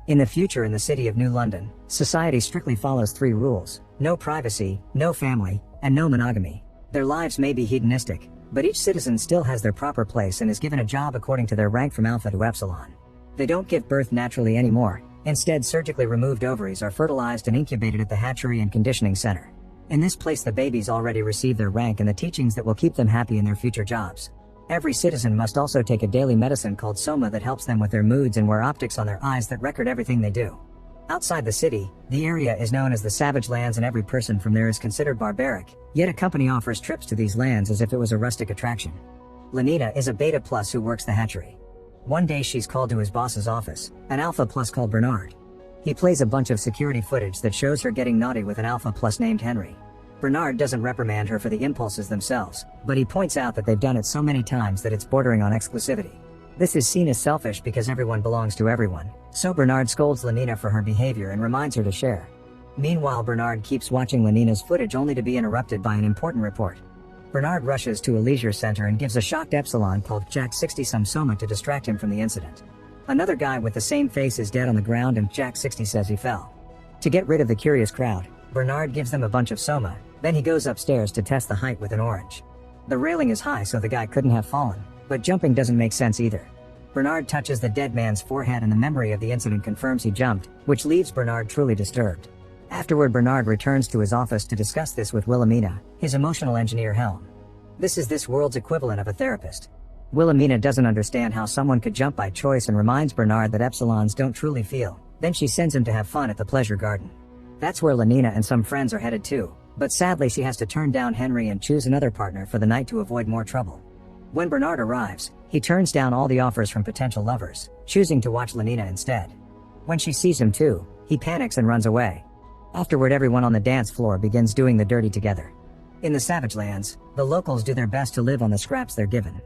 In the future in the city of New London, society strictly follows 3 rules: no privacy, no family, and no monogamy. Their lives may be hedonistic, but each citizen still has their proper place and is given a job according to their rank from alpha to epsilon. They don't give birth naturally anymore. Instead, surgically removed ovaries are fertilized and incubated at the hatchery and conditioning center. In this place, the babies already receive their rank and the teachings that will keep them happy in their future jobs. Every citizen must also take a daily medicine called soma that helps them with their moods and wear optics on their eyes that record everything they do. Outside the city, the area is known as the Savage Lands and every person from there is considered barbaric, yet a company offers trips to these lands as if it was a rustic attraction. Lenina is a beta plus who works the hatchery. One day she's called to his boss's office, an alpha plus called Bernard. He plays a bunch of security footage that shows her getting naughty with an alpha plus named Henry. Bernard doesn't reprimand her for the impulses themselves, but he points out that they've done it so many times that it's bordering on exclusivity. This is seen as selfish because everyone belongs to everyone, so Bernard scolds Lenina for her behavior and reminds her to share. Meanwhile, Bernard keeps watching Lenina's footage only to be interrupted by an important report. Bernard rushes to a leisure center and gives a shocked epsilon called Jack 60 some soma to distract him from the incident. Another guy with the same face is dead on the ground and Jack 60 says he fell. To get rid of the curious crowd, Bernard gives them a bunch of soma, then he goes upstairs to test the height with an orange. The railing is high so the guy couldn't have fallen, but jumping doesn't make sense either. Bernard touches the dead man's forehead and the memory of the incident confirms he jumped, which leaves Bernard truly disturbed. Afterward, Bernard returns to his office to discuss this with Wilhelmina, his emotional engineer Helm. This is this world's equivalent of a therapist. Wilhelmina doesn't understand how someone could jump by choice and reminds Bernard that epsilons don't truly feel. Then she sends him to have fun at the pleasure garden. That's where Lenina and some friends are headed too, but sadly she has to turn down Henry and choose another partner for the night to avoid more trouble. When Bernard arrives, he turns down all the offers from potential lovers, choosing to watch Lenina instead. When she sees him too, he panics and runs away. Afterward, everyone on the dance floor begins doing the dirty together. In the Savage Lands, the locals do their best to live on the scraps they're given.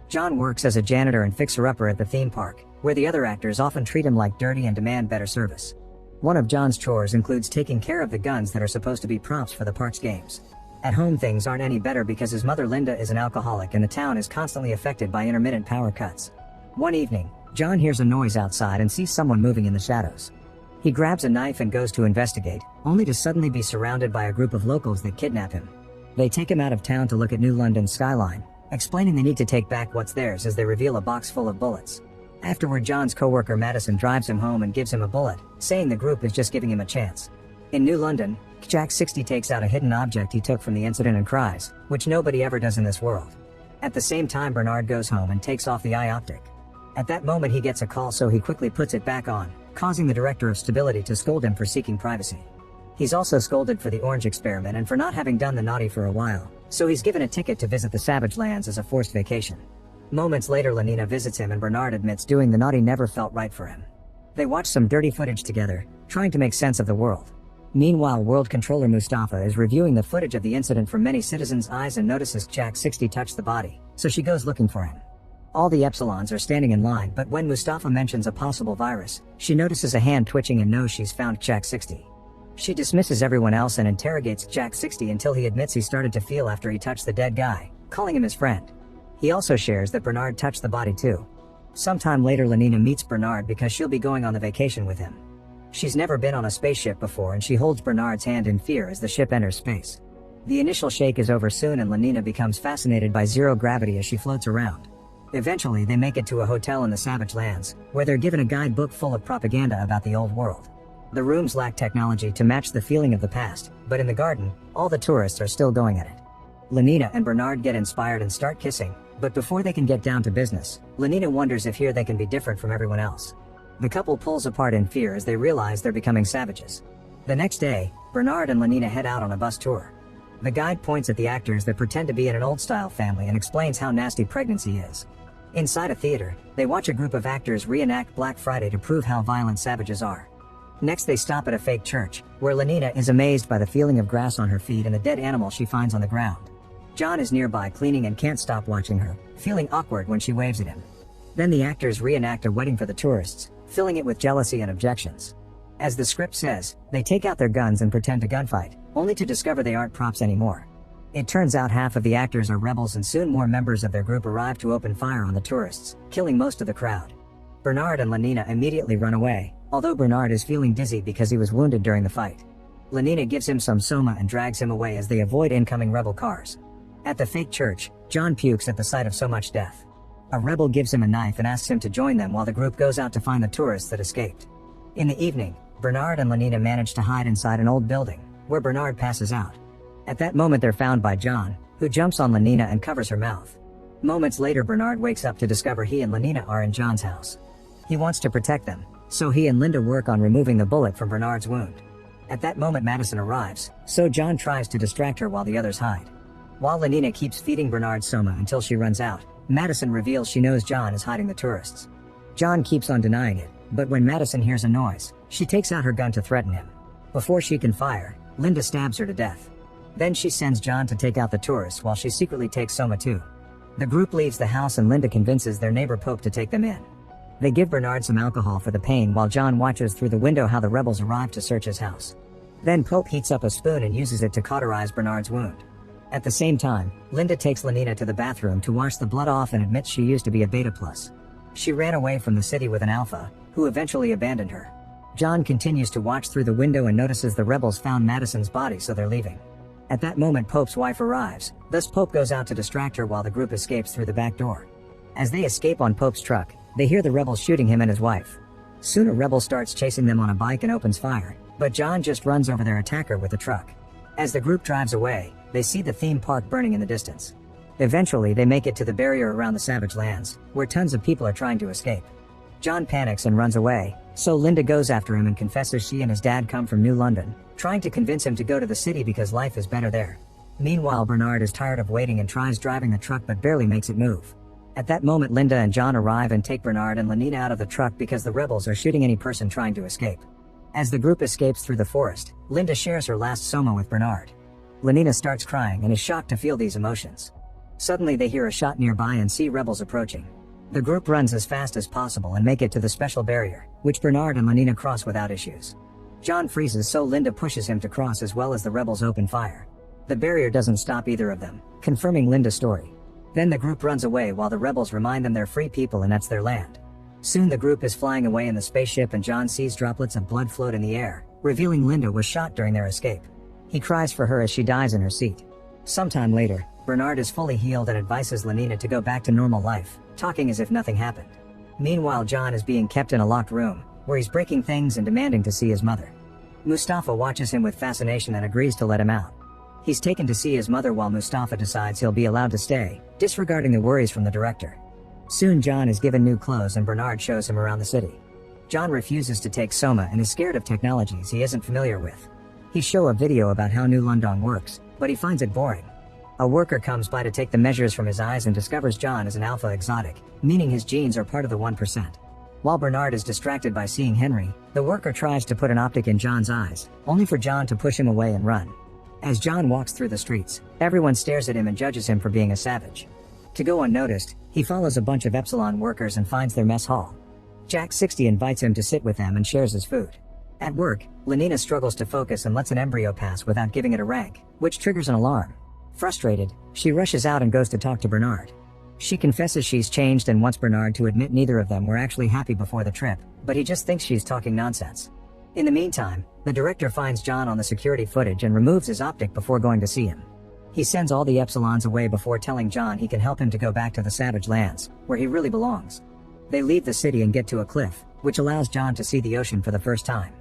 John works as a janitor and fixer-upper at the theme park, where the other actors often treat him like dirty and demand better service. One of John's chores includes taking care of the guns that are supposed to be props for the park's games. At home, things aren't any better because his mother Linda is an alcoholic and the town is constantly affected by intermittent power cuts. One evening, John hears a noise outside and sees someone moving in the shadows. He grabs a knife and goes to investigate, only to suddenly be surrounded by a group of locals that kidnap him. They take him out of town to look at New London's skyline, explaining they need to take back what's theirs as they reveal a box full of bullets. Afterward, John's co-worker Madison drives him home and gives him a bullet, saying the group is just giving him a chance. In New London, Jack 60 takes out a hidden object he took from the incident and cries, which nobody ever does in this world. At the same time, Bernard goes home and takes off the eye optic. At that moment he gets a call, so he quickly puts it back on, causing the director of stability to scold him for seeking privacy. He's also scolded for the orange experiment and for not having done the naughty for a while, so he's given a ticket to visit the Savage Lands as a forced vacation. Moments later, Lenina visits him and Bernard admits doing the naughty never felt right for him. They watch some dirty footage together, trying to make sense of the world. Meanwhile, World Controller Mustafa is reviewing the footage of the incident from many citizens' eyes and notices Jack 60 touched the body, so she goes looking for him. All the epsilons are standing in line, but when Mustafa mentions a possible virus, she notices a hand twitching and knows she's found Jack 60. She dismisses everyone else and interrogates Jack 60 until he admits he started to feel after he touched the dead guy, calling him his friend. He also shares that Bernard touched the body too. Sometime later, Lenina meets Bernard because she'll be going on the vacation with him. She's never been on a spaceship before and she holds Bernard's hand in fear as the ship enters space. The initial shake is over soon and Lenina becomes fascinated by zero gravity as she floats around. Eventually, they make it to a hotel in the Savage Lands, where they're given a guidebook full of propaganda about the old world. The rooms lack technology to match the feeling of the past, but in the garden, all the tourists are still going at it. Lenina and Bernard get inspired and start kissing, but before they can get down to business, Lenina wonders if here they can be different from everyone else. The couple pulls apart in fear as they realize they're becoming savages. The next day, Bernard and Lenina head out on a bus tour. The guide points at the actors that pretend to be in an old-style family and explains how nasty pregnancy is. Inside a theater, they watch a group of actors reenact Black Friday to prove how violent savages are. Next, they stop at a fake church, where Lenina is amazed by the feeling of grass on her feet and the dead animal she finds on the ground. John is nearby cleaning and can't stop watching her, feeling awkward when she waves at him. Then the actors reenact a wedding for the tourists, filling it with jealousy and objections. As the script says, they take out their guns and pretend to gunfight, only to discover they aren't props anymore. It turns out half of the actors are rebels and soon more members of their group arrive to open fire on the tourists, killing most of the crowd. Bernard and Lenina immediately run away, although Bernard is feeling dizzy because he was wounded during the fight. Lenina gives him some soma and drags him away as they avoid incoming rebel cars. At the fake church, John pukes at the sight of so much death. A rebel gives him a knife and asks him to join them while the group goes out to find the tourists that escaped. In the evening, Bernard and Lenina manage to hide inside an old building, where Bernard passes out. At that moment they're found by John, who jumps on Lenina and covers her mouth. Moments later Bernard wakes up to discover he and Lenina are in John's house. He wants to protect them, so he and Linda work on removing the bullet from Bernard's wound. At that moment Madison arrives, so John tries to distract her while the others hide. While Lenina keeps feeding Bernard soma until she runs out, Madison reveals she knows John is hiding the tourists. John keeps on denying it, but when Madison hears a noise, she takes out her gun to threaten him. Before she can fire, Linda stabs her to death. Then she sends John to take out the tourists while she secretly takes soma too. The group leaves the house and Linda convinces their neighbor Pope to take them in. They give Bernard some alcohol for the pain while John watches through the window how the rebels arrive to search his house. Then Pope heats up a spoon and uses it to cauterize Bernard's wound. At the same time, Linda takes Lenina to the bathroom to wash the blood off and admits she used to be a beta plus. She ran away from the city with an alpha, who eventually abandoned her. John continues to watch through the window and notices the rebels found Madison's body, so they're leaving. At that moment Pope's wife arrives, thus Pope goes out to distract her while the group escapes through the back door. As they escape on Pope's truck, they hear the rebels shooting him and his wife. Soon a rebel starts chasing them on a bike and opens fire, but John just runs over their attacker with the truck. As the group drives away, they see the theme park burning in the distance. Eventually they make it to the barrier around the Savage Lands, where tons of people are trying to escape. John panics and runs away, so Linda goes after him and confesses she and his dad come from New London, trying to convince him to go to the city because life is better there. Meanwhile Bernard is tired of waiting and tries driving the truck but barely makes it move. At that moment Linda and John arrive and take Bernard and Lenina out of the truck because the rebels are shooting any person trying to escape. As the group escapes through the forest, Linda shares her last soma with Bernard. Lenina starts crying and is shocked to feel these emotions. Suddenly they hear a shot nearby and see rebels approaching. The group runs as fast as possible and make it to the special barrier, which Bernard and Lenina cross without issues. John freezes, so Linda pushes him to cross as well as the rebels open fire. The barrier doesn't stop either of them, confirming Linda's story. Then the group runs away while the rebels remind them they're free people and that's their land. Soon the group is flying away in the spaceship and John sees droplets of blood float in the air, revealing Linda was shot during their escape. He cries for her as she dies in her seat. Sometime later, Bernard is fully healed and advises Lenina to go back to normal life, talking as if nothing happened. Meanwhile John is being kept in a locked room, where he's breaking things and demanding to see his mother. Mustafa watches him with fascination and agrees to let him out. He's taken to see his mother while Mustafa decides he'll be allowed to stay, disregarding the worries from the director. Soon John is given new clothes and Bernard shows him around the city. John refuses to take soma and is scared of technologies he isn't familiar with. He shows a video about how New London works, but he finds it boring. A worker comes by to take the measures from his eyes and discovers John is an alpha exotic, meaning his genes are part of the 1%. While Bernard is distracted by seeing Henry, the worker tries to put an optic in John's eyes, only for John to push him away and run. As John walks through the streets, everyone stares at him and judges him for being a savage. To go unnoticed, he follows a bunch of Epsilon workers and finds their mess hall. Jack 60 invites him to sit with them and shares his food. At work, Lenina struggles to focus and lets an embryo pass without giving it a rank, which triggers an alarm. Frustrated, she rushes out and goes to talk to Bernard. She confesses she's changed and wants Bernard to admit neither of them were actually happy before the trip, but he just thinks she's talking nonsense. In the meantime, the director finds John on the security footage and removes his optic before going to see him. He sends all the Epsilons away before telling John he can help him to go back to the Savage Lands, where he really belongs. They leave the city and get to a cliff, which allows John to see the ocean for the first time.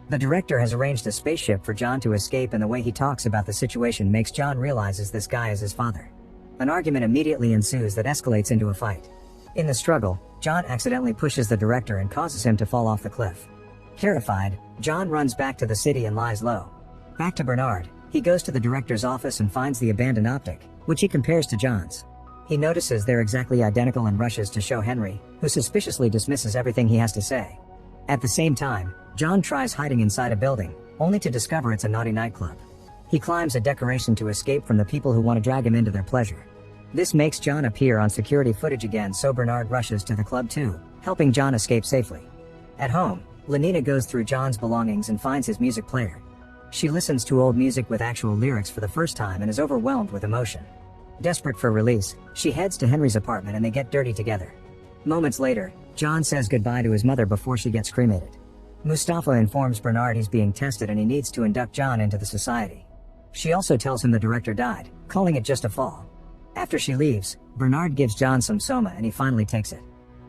The director has arranged a spaceship for John to escape, and the way he talks about the situation makes John realizes this guy is his father. An argument immediately ensues that escalates into a fight. In the struggle, John accidentally pushes the director and causes him to fall off the cliff. Terrified, John runs back to the city and lies low. Back to Bernard, he goes to the director's office and finds the abandoned optic, which he compares to John's. He notices they're exactly identical and rushes to show Henry, who suspiciously dismisses everything he has to say. At the same time, John tries hiding inside a building, only to discover it's a naughty nightclub. He climbs a decoration to escape from the people who want to drag him into their pleasure. This makes John appear on security footage again, so Bernard rushes to the club too, helping John escape safely. At home, Lenina goes through John's belongings and finds his music player. She listens to old music with actual lyrics for the first time and is overwhelmed with emotion. Desperate for release, she heads to Henry's apartment and they get dirty together. Moments later, John says goodbye to his mother before she gets cremated. Mustafa informs Bernard he's being tested and he needs to induct John into the society. She also tells him the director died, calling it just a fall. After she leaves, Bernard gives John some soma and he finally takes it.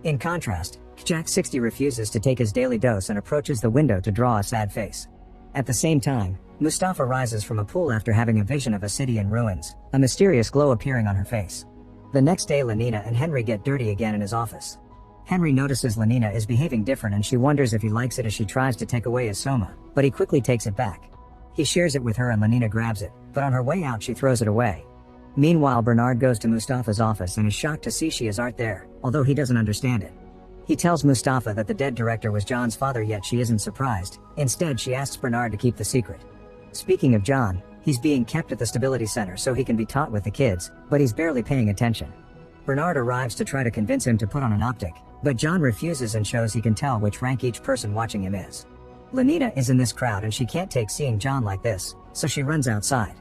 In contrast, Jack 60 refuses to take his daily dose and approaches the window to draw a sad face. At the same time, Mustafa rises from a pool after having a vision of a city in ruins, a mysterious glow appearing on her face. The next day Lenina and Henry get dirty again in his office. Henry notices Lenina is behaving different and she wonders if he likes it as she tries to take away his soma, but he quickly takes it back. He shares it with her and Lenina grabs it, but on her way out she throws it away. Meanwhile Bernard goes to Mustafa's office and is shocked to see she is art there, although he doesn't understand it. He tells Mustafa that the dead director was John's father, yet she isn't surprised. Instead she asks Bernard to keep the secret. Speaking of John, he's being kept at the stability center so he can be taught with the kids, but he's barely paying attention. Bernard arrives to try to convince him to put on an optic, but John refuses and shows he can tell which rank each person watching him is. Lenina is in this crowd and she can't take seeing John like this, so she runs outside.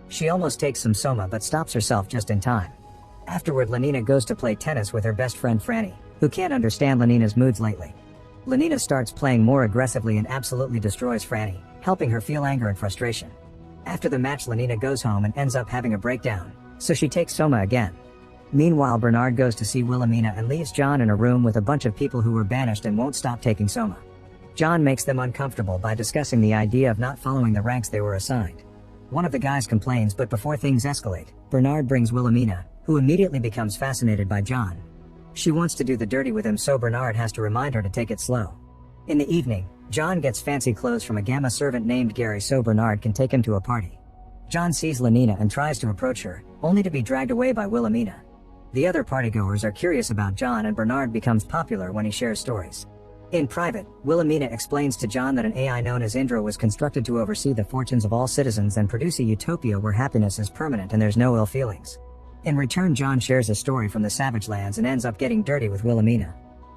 She almost takes some soma but stops herself just in time. Afterward Lenina goes to play tennis with her best friend Franny, who can't understand Lenina's moods lately. Lenina starts playing more aggressively and absolutely destroys Franny, helping her feel anger and frustration. After the match Lenina goes home and ends up having a breakdown, so she takes soma again. Meanwhile Bernard goes to see Wilhelmina and leaves John in a room with a bunch of people who were banished and won't stop taking soma. John makes them uncomfortable by discussing the idea of not following the ranks they were assigned. One of the guys complains, but before things escalate, Bernard brings Wilhelmina, who immediately becomes fascinated by John. She wants to do the dirty with him, so Bernard has to remind her to take it slow. In the evening, John gets fancy clothes from a Gamma servant named Gary so Bernard can take him to a party. John sees Lenina and tries to approach her, only to be dragged away by Wilhelmina. The other partygoers are curious about John and Bernard becomes popular when he shares stories. In private, Wilhelmina explains to John that an AI known as Indra was constructed to oversee the fortunes of all citizens and produce a utopia where happiness is permanent and there's no ill feelings. In return John shares a story from the Savage Lands and ends up getting dirty with Wilhelmina.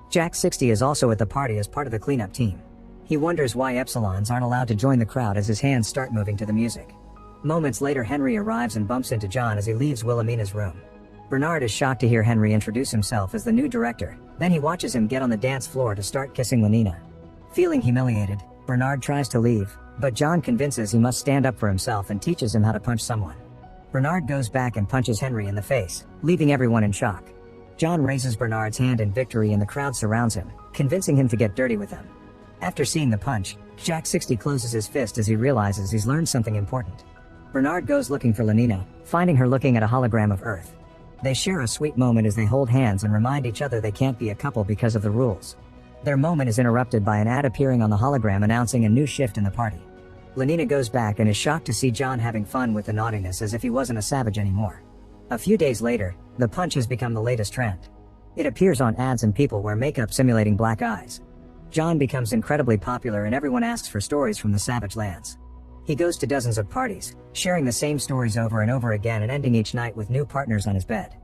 Jack 60 is also at the party as part of the cleanup team. He wonders why Epsilons aren't allowed to join the crowd as his hands start moving to the music. Moments later Henry arrives and bumps into John as he leaves Wilhelmina's room. Bernard is shocked to hear Henry introduce himself as the new director, then he watches him get on the dance floor to start kissing Lenina. Feeling humiliated, Bernard tries to leave, but John convinces he must stand up for himself and teaches him how to punch someone. Bernard goes back and punches Henry in the face, leaving everyone in shock. John raises Bernard's hand in victory and the crowd surrounds him, convincing him to get dirty with them. After seeing the punch, Jack 60 closes his fist as he realizes he's learned something important. Bernard goes looking for Lenina, finding her looking at a hologram of Earth. They share a sweet moment as they hold hands and remind each other they can't be a couple because of the rules. Their moment is interrupted by an ad appearing on the hologram announcing a new shift in the party. Lenina goes back and is shocked to see John having fun with the naughtiness as if he wasn't a savage anymore. A few days later, the punch has become the latest trend. It appears on ads and people wear makeup simulating black eyes. John becomes incredibly popular and everyone asks for stories from the Savage Lands. He goes to dozens of parties, sharing the same stories over and over again and ending each night with new partners on his bed.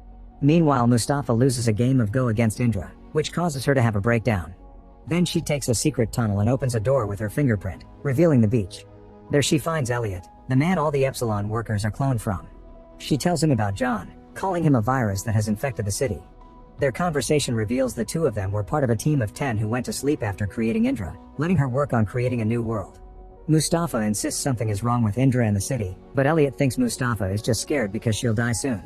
Meanwhile Mustafa loses a game of Go against Indra, which causes her to have a breakdown. Then she takes a secret tunnel and opens a door with her fingerprint, revealing the beach. There she finds Elliot, the man all the Epsilon workers are cloned from. She tells him about John, calling him a virus that has infected the city. Their conversation reveals the two of them were part of a team of 10 who went to sleep after creating Indra, letting her work on creating a new world. Mustafa insists something is wrong with Indra and the city, but Elliot thinks Mustafa is just scared because she'll die soon.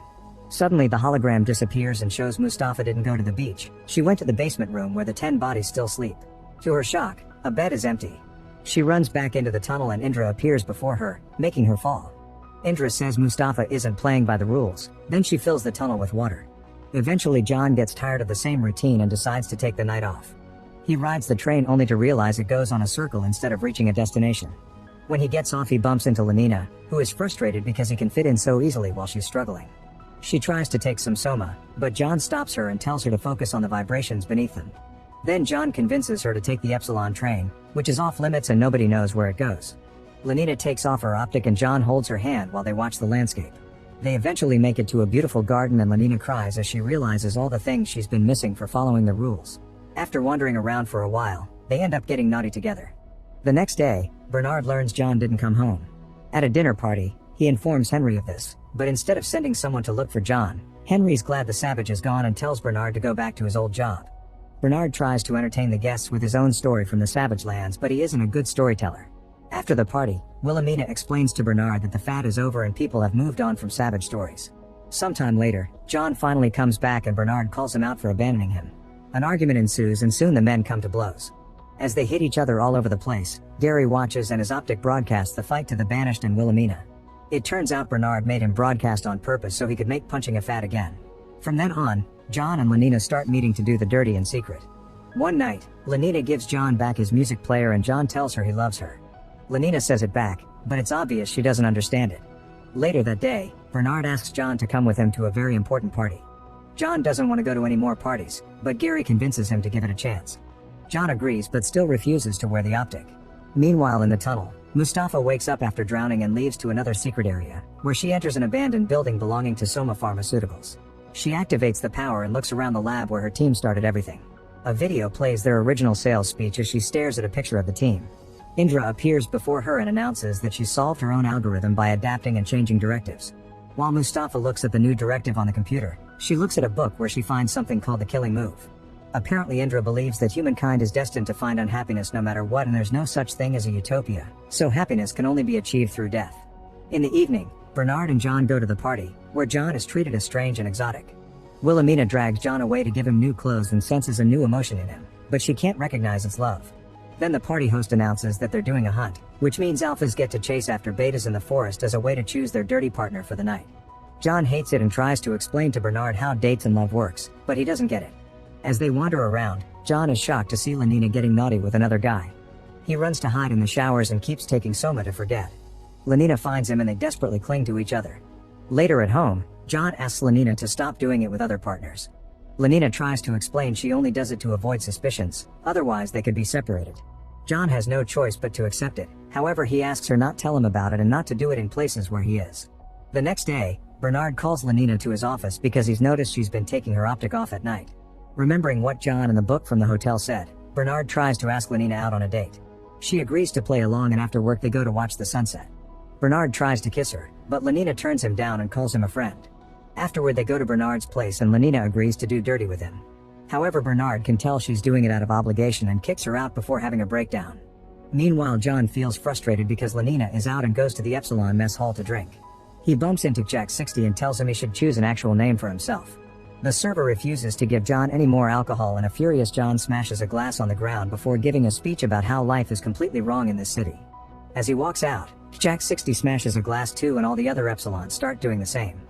Suddenly the hologram disappears and shows Mustafa didn't go to the beach, she went to the basement room where the 10 bodies still sleep. To her shock, a bed is empty. She runs back into the tunnel and Indra appears before her, making her fall. Indra says Mustafa isn't playing by the rules, then she fills the tunnel with water. Eventually John gets tired of the same routine and decides to take the night off. He rides the train only to realize it goes on a circle instead of reaching a destination. When he gets off he bumps into Lenina, who is frustrated because he can fit in so easily while she's struggling. She tries to take some soma, but John stops her and tells her to focus on the vibrations beneath them. Then John convinces her to take the Epsilon train, which is off limits and nobody knows where it goes. Lenina takes off her optic and John holds her hand while they watch the landscape. They eventually make it to a beautiful garden and Lenina cries as she realizes all the things she's been missing for following the rules. After wandering around for a while, they end up getting naughty together. The next day, Bernard learns John didn't come home. At a dinner party, he informs Henry of this, but instead of sending someone to look for John, Henry's glad the savage is gone and tells Bernard to go back to his old job. Bernard tries to entertain the guests with his own story from the Savage Lands, but he isn't a good storyteller. After the party, Wilhelmina explains to Bernard that the fad is over and people have moved on from savage stories. Sometime later, John finally comes back and Bernard calls him out for abandoning him. An argument ensues and soon the men come to blows. As they hit each other all over the place, Gary watches and his optic broadcasts the fight to the Banished and Wilhelmina. It turns out Bernard made him broadcast on purpose so he could make punching a fad again. From then on, John and Lenina start meeting to do the dirty in secret. One night, Lenina gives John back his music player and John tells her he loves her. Lenina says it back, but it's obvious she doesn't understand it. Later that day, Bernard asks John to come with him to a very important party. John doesn't want to go to any more parties, but Gary convinces him to give it a chance. John agrees but still refuses to wear the optic. Meanwhile in the tunnel, Mustafa wakes up after drowning and leaves to another secret area, where she enters an abandoned building belonging to Soma Pharmaceuticals. She activates the power and looks around the lab where her team started everything. A video plays their original sales speech as she stares at a picture of the team. Indra appears before her and announces that she solved her own algorithm by adapting and changing directives. While Mustafa looks at the new directive on the computer, she looks at a book where she finds something called the killing move. Apparently Indra believes that humankind is destined to find unhappiness no matter what and there's no such thing as a utopia, so happiness can only be achieved through death. In the evening, Bernard and John go to the party, where John is treated as strange and exotic. Wilhelmina drags John away to give him new clothes and senses a new emotion in him, but she can't recognize its love. Then the party host announces that they're doing a hunt, which means alphas get to chase after betas in the forest as a way to choose their dirty partner for the night. John hates it and tries to explain to Bernard how dates and love works, but he doesn't get it. As they wander around, John is shocked to see Lenina getting naughty with another guy. He runs to hide in the showers and keeps taking Soma to forget. Lenina finds him and they desperately cling to each other. Later at home, John asks Lenina to stop doing it with other partners. Lenina tries to explain she only does it to avoid suspicions, otherwise they could be separated. John has no choice but to accept it, however he asks her not tell him about it and not to do it in places where he is. The next day, Bernard calls Lenina to his office because he's noticed she's been taking her optic off at night. Remembering what John and the book from the hotel said, Bernard tries to ask Lenina out on a date. She agrees to play along and after work they go to watch the sunset. Bernard tries to kiss her, but Lenina turns him down and calls him a friend. Afterward they go to Bernard's place and Lenina agrees to do dirty with him. However Bernard can tell she's doing it out of obligation and kicks her out before having a breakdown. Meanwhile John feels frustrated because Lenina is out and goes to the Epsilon mess hall to drink. He bumps into Jack 60 and tells him he should choose an actual name for himself. The server refuses to give John any more alcohol and a furious John smashes a glass on the ground before giving a speech about how life is completely wrong in this city. As he walks out, Jack 60 smashes a glass too and all the other Epsilons start doing the same.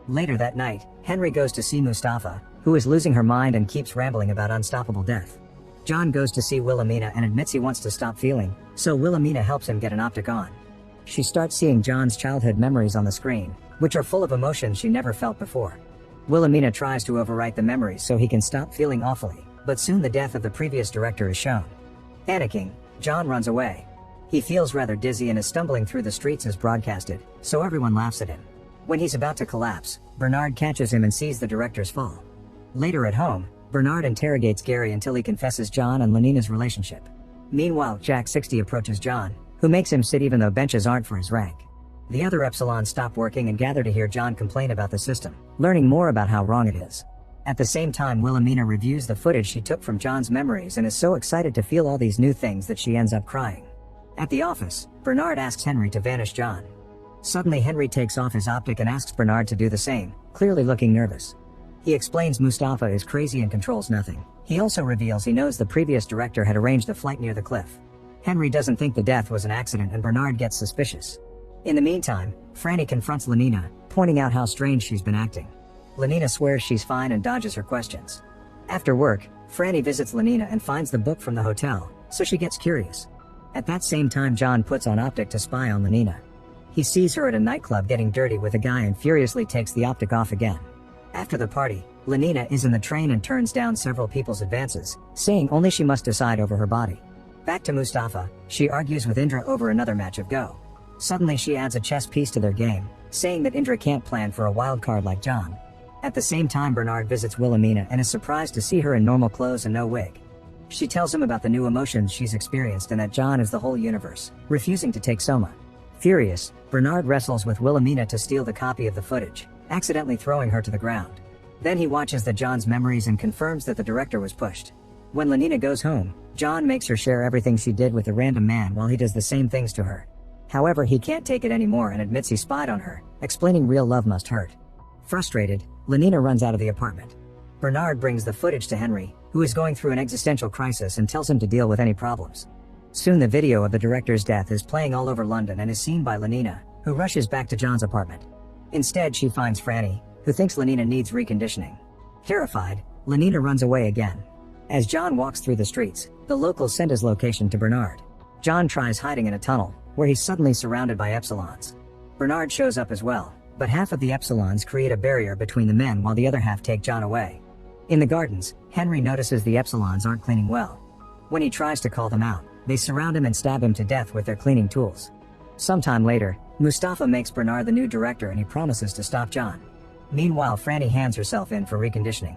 Later that night, Henry goes to see Mustafa, who is losing her mind and keeps rambling about unstoppable death. John goes to see Wilhelmina and admits he wants to stop feeling, so Wilhelmina helps him get an optic on. She starts seeing John's childhood memories on the screen, which are full of emotions she never felt before. Wilhelmina tries to overwrite the memories so he can stop feeling awfully, but soon the death of the previous director is shown. Panicking, John runs away. He feels rather dizzy and is stumbling through the streets as broadcasted, so everyone laughs at him. When he's about to collapse, Bernard catches him and sees the director's fall. Later at home, Bernard interrogates Gary until he confesses John and Lenina's relationship. Meanwhile, Jack 60 approaches John, who makes him sit even though benches aren't for his rank. The other Epsilons stop working and gather to hear John complain about the system, learning more about how wrong it is. At the same time, Wilhelmina reviews the footage she took from John's memories and is so excited to feel all these new things that she ends up crying. At the office, Bernard asks Henry to vanish John. Suddenly Henry takes off his optic and asks Bernard to do the same, clearly looking nervous. He explains Mustafa is crazy and controls nothing. He also reveals he knows the previous director had arranged a flight near the cliff. Henry doesn't think the death was an accident and Bernard gets suspicious. In the meantime, Franny confronts Lenina, pointing out how strange she's been acting. Lenina swears she's fine and dodges her questions. After work, Franny visits Lenina and finds the book from the hotel, so she gets curious. At that same time John puts on optic to spy on Lenina. He sees her at a nightclub getting dirty with a guy and furiously takes the optic off again. After the party, Lenina is in the train and turns down several people's advances, saying only she must decide over her body. Back to Mustafa, she argues with Indra over another match of Go. Suddenly she adds a chess piece to their game, saying that Indra can't plan for a wild card like John. At the same time Bernard visits Wilhelmina and is surprised to see her in normal clothes and no wig. She tells him about the new emotions she's experienced and that John is the whole universe, refusing to take Soma. Furious, Bernard wrestles with Wilhelmina to steal the copy of the footage, accidentally throwing her to the ground. Then he watches the John's memories and confirms that the director was pushed. When Lenina goes home, John makes her share everything she did with a random man while he does the same things to her. However, he can't take it anymore and admits he spied on her, explaining real love must hurt. Frustrated, Lenina runs out of the apartment. Bernard brings the footage to Henry, who is going through an existential crisis, and tells him to deal with any problems. Soon the video of the director's death is playing all over London and is seen by Lenina, who rushes back to John's apartment. Instead, she finds Franny, who thinks Lenina needs reconditioning. Terrified, Lenina runs away again. As John walks through the streets, the locals send his location to Bernard. John tries hiding in a tunnel, where he's suddenly surrounded by Epsilons. Bernard shows up as well, but half of the Epsilons create a barrier between the men while the other half take John away. In the gardens, Henry notices the Epsilons aren't cleaning well. When he tries to call them out, they surround him and stab him to death with their cleaning tools. Sometime later, Mustafa makes Bernard the new director and he promises to stop John. Meanwhile, Franny hands herself in for reconditioning.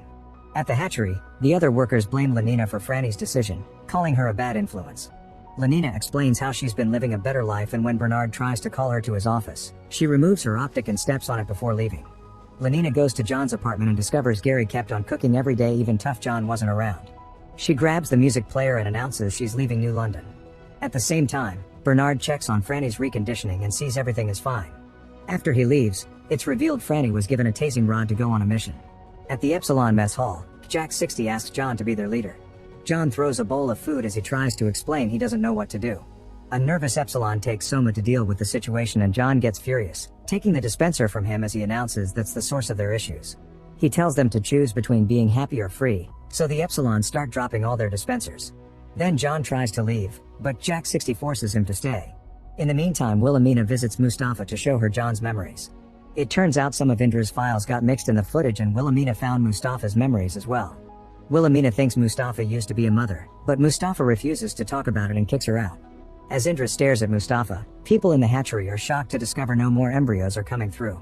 At the hatchery, the other workers blame Lenina for Franny's decision, calling her a bad influence. Lenina explains how she's been living a better life, and when Bernard tries to call her to his office, she removes her optic and steps on it before leaving. Lenina goes to John's apartment and discovers Gary kept on cooking every day even tough John wasn't around. She grabs the music player and announces she's leaving New London. At the same time, Bernard checks on Franny's reconditioning and sees everything is fine. After he leaves, it's revealed Franny was given a tasing rod to go on a mission. At the Epsilon mess hall, Jack 60 asks John to be their leader. John throws a bowl of food as he tries to explain he doesn't know what to do. A nervous Epsilon takes Soma to deal with the situation and John gets furious, taking the dispenser from him as he announces that's the source of their issues. He tells them to choose between being happy or free, so the Epsilons start dropping all their dispensers. Then John tries to leave, but Jack 60 forces him to stay. In the meantime, Wilhelmina visits Mustafa to show her John's memories. It turns out some of Indra's files got mixed in the footage and Wilhelmina found Mustafa's memories as well. Wilhelmina thinks Mustafa used to be a mother, but Mustafa refuses to talk about it and kicks her out. As Indra stares at Mustafa, people in the hatchery are shocked to discover no more embryos are coming through.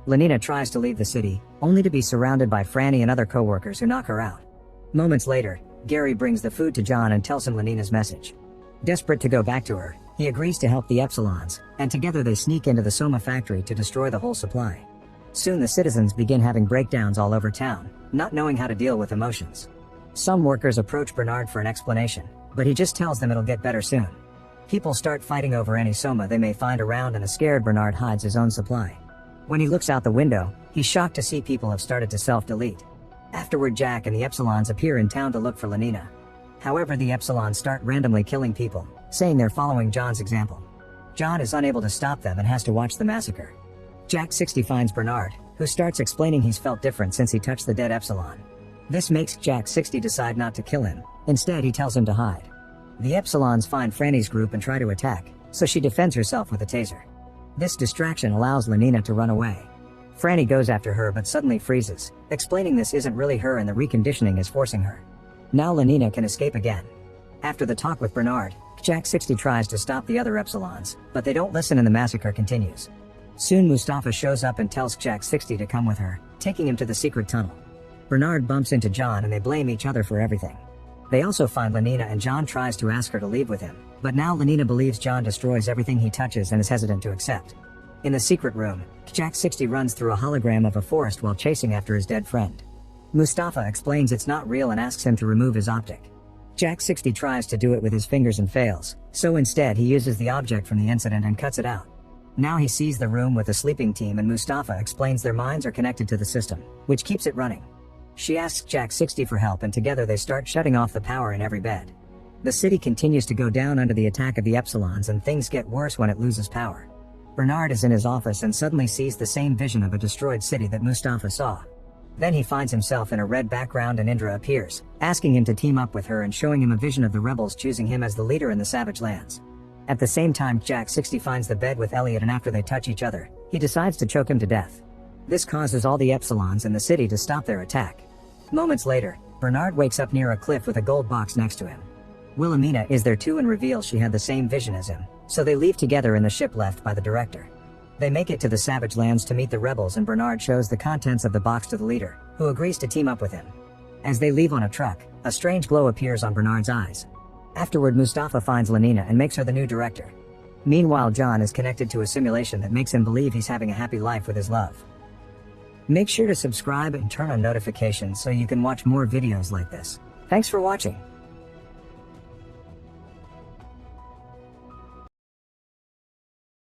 Lenina tries to leave the city, only to be surrounded by Franny and other co-workers who knock her out. Moments later, Gary brings the food to John and tells him Lenina's message. Desperate to go back to her, he agrees to help the Epsilons, and together they sneak into the Soma factory to destroy the whole supply. Soon the citizens begin having breakdowns all over town, not knowing how to deal with emotions. Some workers approach Bernard for an explanation, but he just tells them it'll get better soon. People start fighting over any Soma they may find around and a scared Bernard hides his own supply. When he looks out the window, he's shocked to see people have started to self-delete. Afterward, Jack and the Epsilons appear in town to look for Lenina. However, the Epsilons start randomly killing people, saying they're following John's example. John is unable to stop them and has to watch the massacre. Jack 60 finds Bernard, who starts explaining he's felt different since he touched the dead Epsilon. This makes Jack 60 decide not to kill him. Instead, he tells him to hide. The Epsilons find Franny's group and try to attack, so she defends herself with a taser. This distraction allows Lenina to run away. Franny goes after her but suddenly freezes, explaining this isn't really her and the reconditioning is forcing her. Now Lenina can escape again. After the talk with Bernard, Jack 60 tries to stop the other Epsilons, but they don't listen and the massacre continues. Soon Mustafa shows up and tells Jack 60 to come with her, taking him to the secret tunnel. Bernard bumps into John and they blame each other for everything. They also find Lenina and John tries to ask her to leave with him, but now Lenina believes John destroys everything he touches and is hesitant to accept. In the secret room, Jack 60 runs through a hologram of a forest while chasing after his dead friend. Mustafa explains it's not real and asks him to remove his optic. Jack 60 tries to do it with his fingers and fails, so instead he uses the object from the incident and cuts it out. Now he sees the room with the sleeping team and Mustafa explains their minds are connected to the system, which keeps it running. She asks Jack 60 for help and together they start shutting off the power in every bed. The city continues to go down under the attack of the Epsilons and things get worse when it loses power. Bernard is in his office and suddenly sees the same vision of a destroyed city that Mustafa saw. Then he finds himself in a red background and Indra appears, asking him to team up with her and showing him a vision of the rebels choosing him as the leader in the Savage Lands. At the same time, Jack 60 finds the bed with Elliot and after they touch each other, he decides to choke him to death. This causes all the Epsilons in the city to stop their attack. Moments later, Bernard wakes up near a cliff with a gold box next to him. Wilhelmina is there too and reveals she had the same vision as him, so they leave together in the ship left by the director. They make it to the Savage Lands to meet the rebels and Bernard shows the contents of the box to the leader, who agrees to team up with him. As they leave on a truck, a strange glow appears on Bernard's eyes. Afterward, Mustafa finds Lenina and makes her the new director. Meanwhile, John is connected to a simulation that makes him believe he's having a happy life with his love. Make sure to subscribe and turn on notifications so you can watch more videos like this. Thanks for watching.